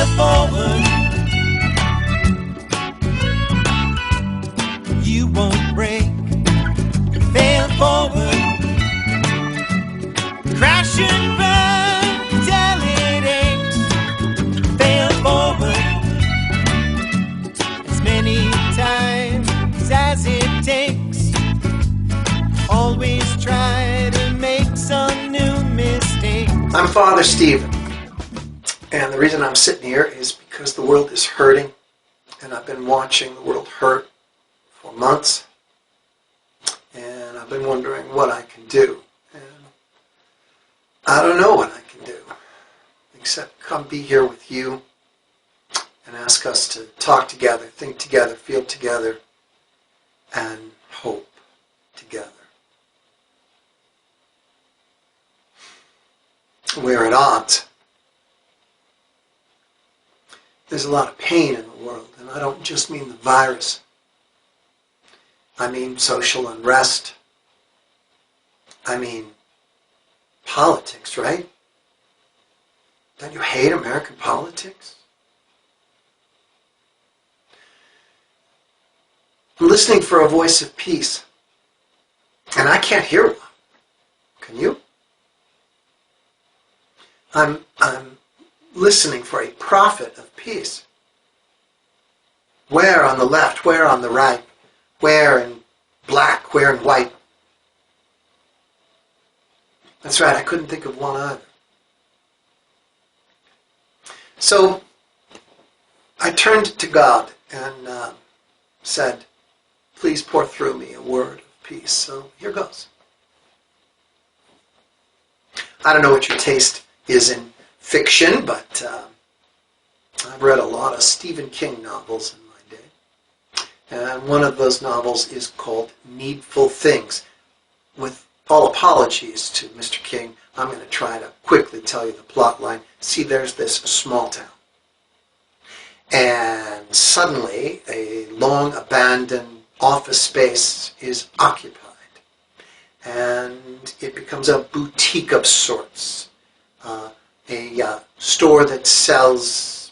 fail forward. You won't break. Fail forward. Crash and burn till it aches. Fail forward. As many times as it takes. Always try to make some new mistake. I'm Father Stephen, and the reason I'm sitting here is because the world is hurting, and I've been watching the world hurt for months, and I've been wondering what I can do. And I don't know what I can do, except come be here with you and ask us to talk together, think together, feel together, and hope together. We're at odds. There's a lot of pain in the world, and I don't just mean the virus. I mean social unrest. I mean politics, right? Don't you hate American politics? I'm listening for a voice of peace, and I can't hear one. Can you? I'm listening for a prophet of peace. Where on the left? Where on the right? Where in black? Where in white? That's right, I couldn't think of one either. So I turned to God and said, please pour through me a word of peace. So here goes. I don't know what your taste is in fiction, but I've read a lot of Stephen King novels in my day. And one of those novels is called Needful Things. With all apologies to Mr. King, I'm going to try to quickly tell you the plot line. See, there's this small town. And suddenly, a long-abandoned office space is occupied. And it becomes a boutique of sorts. A store that sells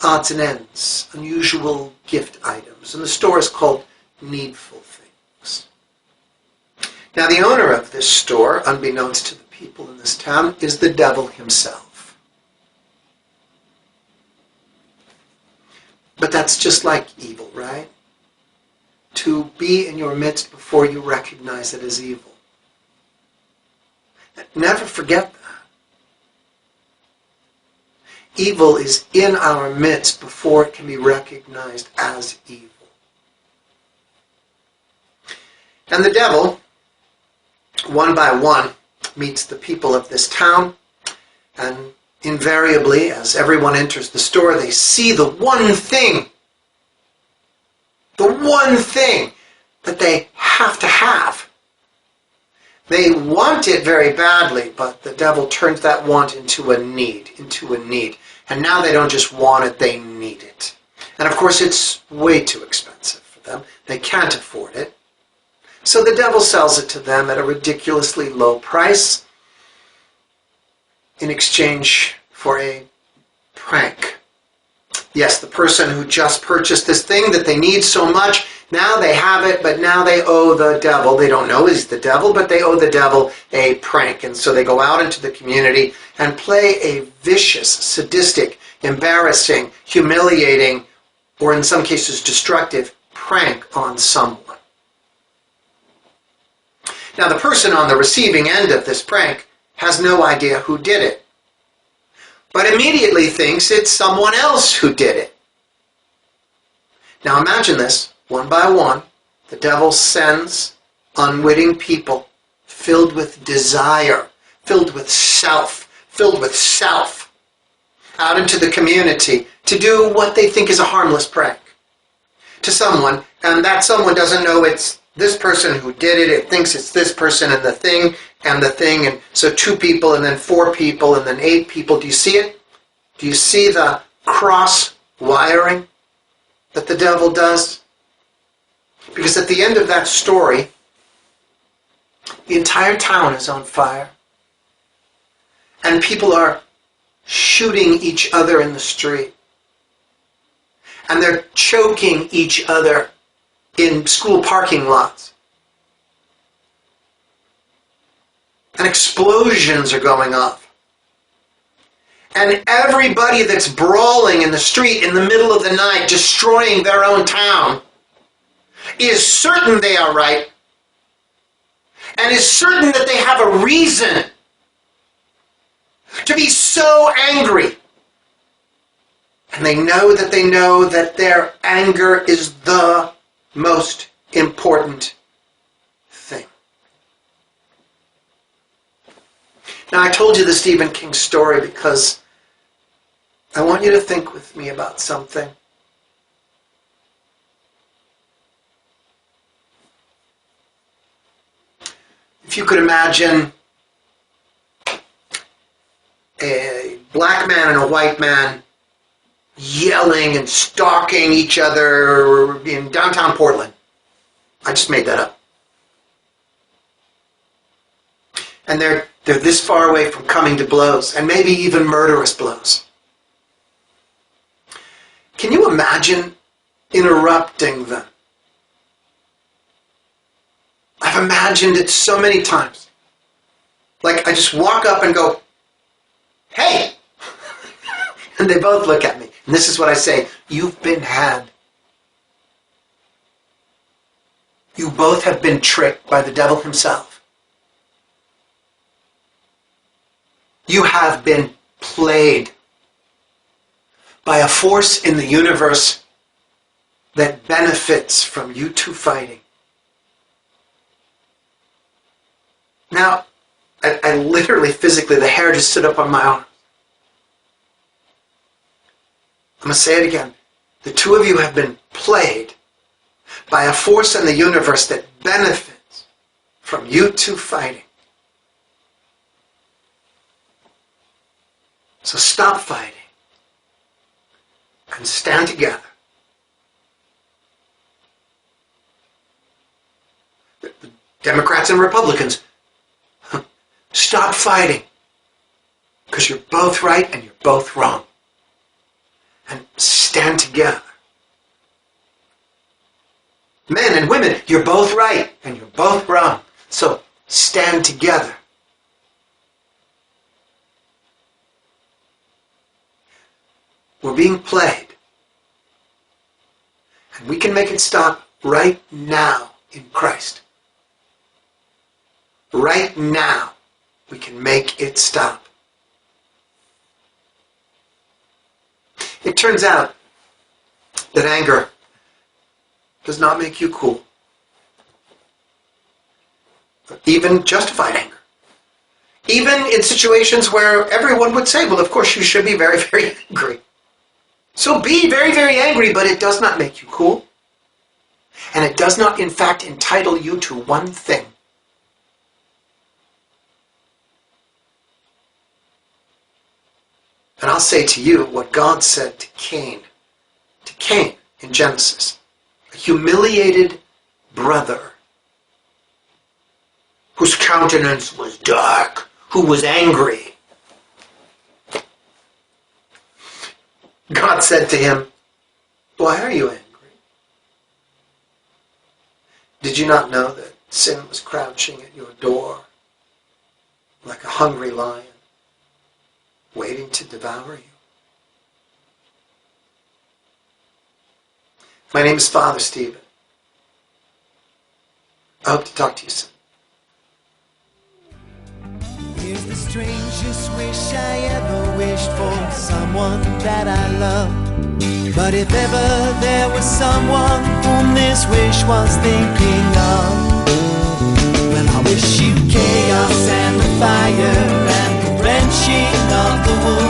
odds and ends, unusual gift items. And the store is called Needful Things. Now, the owner of this store, unbeknownst to the people in this town, is the devil himself. But that's just like evil, right? To be in your midst before you recognize it as evil. Never forget that. Evil is in our midst before it can be recognized as evil. And the devil, one by one, meets the people of this town, and invariably, as everyone enters the store, they see the one thing that they have to have. They want it very badly, but the devil turns that want into a need. And now they don't just want it, they need it. And of course it's way too expensive for them. They can't afford it. So the devil sells it to them at a ridiculously low price in exchange for a prank. Yes, the person who just purchased this thing that they need so much, now they have it, but now they owe the devil. They don't know he's the devil, but they owe the devil a prank. And so they go out into the community and play a vicious, sadistic, embarrassing, humiliating, or in some cases destructive prank on someone. Now the person on the receiving end of this prank has no idea who did it, but immediately thinks it's someone else who did it. Now imagine this. One by one, the devil sends unwitting people filled with desire, filled with self, out into the community to do what they think is a harmless prank to someone, and that someone doesn't know it's this person who did it. It thinks it's this person and the thing, and so 2 people, and then 4 people, and then 8 people. Do you see it? Do you see the cross-wiring that the devil does? Because at the end of that story, the entire town is on fire. And people are shooting each other in the street. and they're choking each other in school parking lots. And explosions are going off. And everybody that's brawling in the street in the middle of the night, destroying their own town, is certain they are right, and is certain that they have a reason to be so angry. And they know that their anger is the most important thing. Now, I told you the Stephen King story because I want you to think with me about something. If you could imagine a black man and a white man yelling and stalking each other in downtown Portland. I just made that up. And they're this far away from coming to blows, and maybe even murderous blows. Can you imagine interrupting them? I've imagined it so many times. Like I just walk up and go, "Hey!" And they both look at me. And this is what I say: you've been had. You both have been tricked by the devil himself. You have been played by a force in the universe that benefits from you two fighting. Now, I literally, physically, the hair just stood up on my arm. I'm going to say it again. The two of you have been played by a force in the universe that benefits from you two fighting. So stop fighting and stand together. The Democrats and Republicans, stop fighting, because you're both right and you're both wrong. And stand together. Men and women, you're both right and you're both wrong. So stand together. We're being played. And we can make it stop right now in Christ. Right now, we can make it stop. It turns out that anger does not make you cool. Even justified anger. Even in situations where everyone would say, well, of course you should be very, very angry. So be very, very angry, but it does not make you cool. And it does not, in fact, entitle you to one thing. And I'll say to you what God said to Cain in Genesis. A humiliated brother whose countenance was dark, who was angry. God said to him, "Why are you angry? Did you not know that sin was crouching at your door like a hungry lion, waiting to devour you?" My name is Father Stephen. I hope to talk to you soon. Here's the strangest wish I ever wished for someone that I love. But if ever there was someone whom this wish was thinking of, well, I wish you chaos and the fire and the wrenching of the wood.